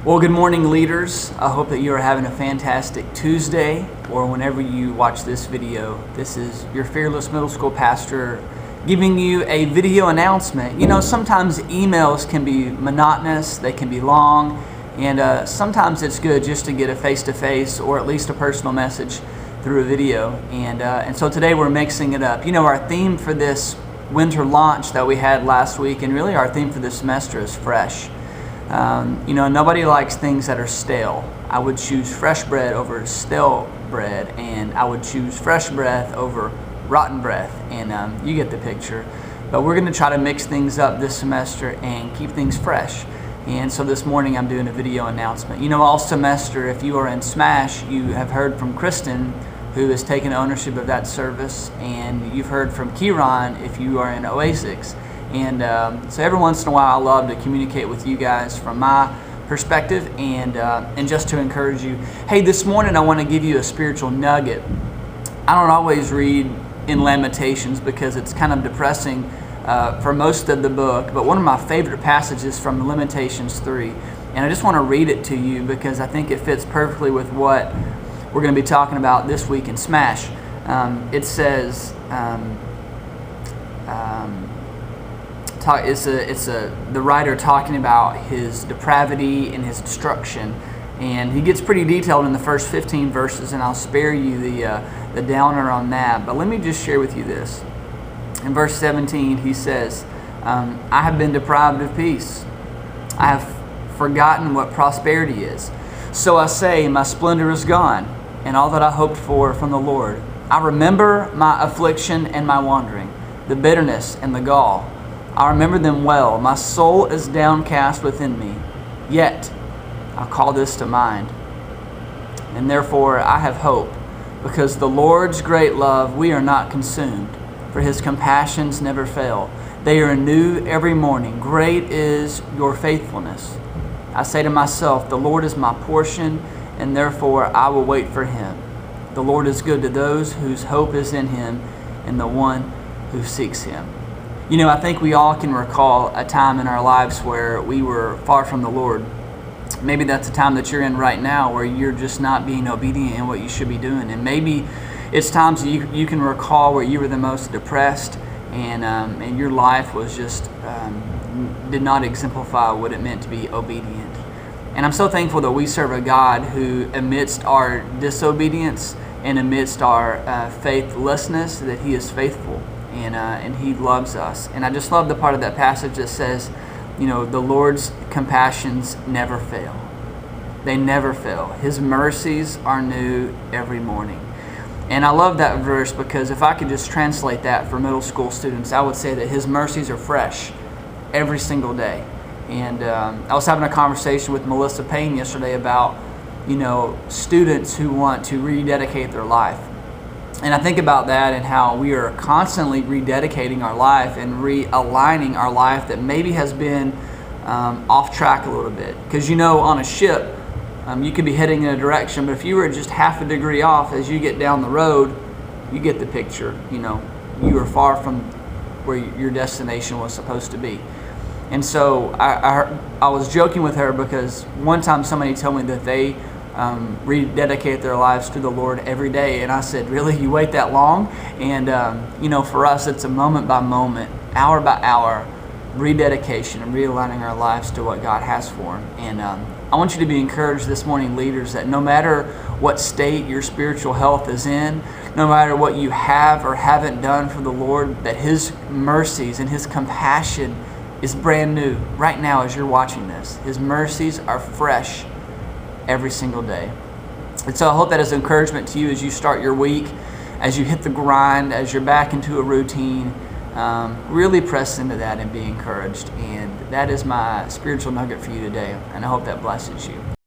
Well, good morning, leaders. I hope that you are having a fantastic Tuesday, or whenever you watch this video. This is your fearless middle school pastor giving you a video announcement. You know, sometimes emails can be monotonous, they can be long, and sometimes it's good just to get a face-to-face or at least a personal message through a video. And so today we're mixing it up. You know, our theme for this winter launch that we had last week, and really our theme for this semester, is fresh. You know, nobody likes things that are stale. I would choose fresh bread over stale bread, and I would choose fresh breath over rotten breath, and you get the picture. But we're going to try to mix things up this semester and keep things fresh. And so this morning I'm doing a video announcement. You know, all semester, if you are in SMASH, you have heard from Kristen, who has taken ownership of that service, and you've heard from Kieran if you are in OASICS. And so every once in a while I love to communicate with you guys from my perspective and just to encourage you. Hey, this morning I want to give you a spiritual nugget. I don't always read in Lamentations because it's kind of depressing for most of the book, but one of my favorite passages from Lamentations 3, and I just want to read it to you because I think it fits perfectly with what we're going to be talking about this week in SMASH. It says, the writer talking about his depravity and his destruction, and he gets pretty detailed in the first 15 verses, and I'll spare you the downer on that. But let me just share with you this. In verse 17 he says, I have been deprived of peace. I have forgotten what prosperity is. So I say, my splendor is gone, and all that I hoped for from the Lord. I remember my affliction and my wandering, the bitterness and the gall. I remember them well. My soul is downcast within me. Yet I'll call this to mind. And therefore I have hope, because the Lord's great love, we are not consumed, for his compassions never fail. They are new every morning. Great is your faithfulness. I say to myself, the Lord is my portion, and therefore I will wait for him. The Lord is good to those whose hope is in him, and the one who seeks him. You know, I think we all can recall a time in our lives where we were far from the Lord. Maybe that's the time that you're in right now, where you're just not being obedient in what you should be doing. And maybe it's times that you can recall where you were the most depressed, and your life was just did not exemplify what it meant to be obedient. And I'm so thankful that we serve a God who, amidst our disobedience and amidst our faithlessness, that he is faithful. And he loves us. And I just love the part of that passage that says, you know, the Lord's compassions never fail. They never fail. His mercies are new every morning. And I love that verse because if I could just translate that for middle school students, I would say that his mercies are fresh every single day. And I was having a conversation with Melissa Payne yesterday about, you know, students who want to rededicate their life. And I think about that and how we are constantly rededicating our life and realigning our life that maybe has been off track a little bit. Because, you know, on a ship, you could be heading in a direction, but if you were just half a degree off as you get down the road, you get the picture. You know, you are far from where your destination was supposed to be. And so I was joking with her because one time somebody told me that they rededicate their lives to the Lord every day, and I said, really, you wait that long? And you know, for us it's a moment by moment, hour by hour rededication and realigning our lives to what God has for them. And I want you to be encouraged this morning, leaders, that no matter what state your spiritual health is in, no matter what you have or haven't done for the Lord, that his mercies and his compassion is brand new right now as you're watching this. His mercies are fresh every single day. And so I hope that is encouragement to you as you start your week, as you hit the grind, as you're back into a routine. Really press into that and be encouraged. And that is my spiritual nugget for you today, and I hope that blesses you.